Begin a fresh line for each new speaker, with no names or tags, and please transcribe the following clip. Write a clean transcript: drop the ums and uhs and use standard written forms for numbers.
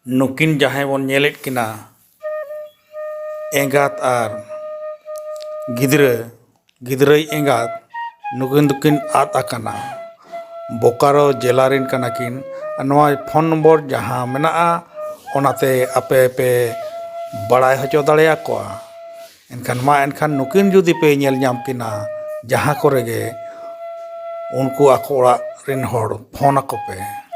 नुकिन जहां बन नेलेत किना एंगात आर गिद्रा गिद्राई एंगात नुकिन दुकिन आद आकाना बोकारो जिलारिन कनाकिन नवा फोन नंबर जहां मेनाआ ओनाते आपे पे बड़ाय हचो दाड़ेया कोआ एनखान नुकिन जुदी पे नेल नाम किना जहां कोरेगे उनको आको ओड़ा रिन होड़ फोन आको पे।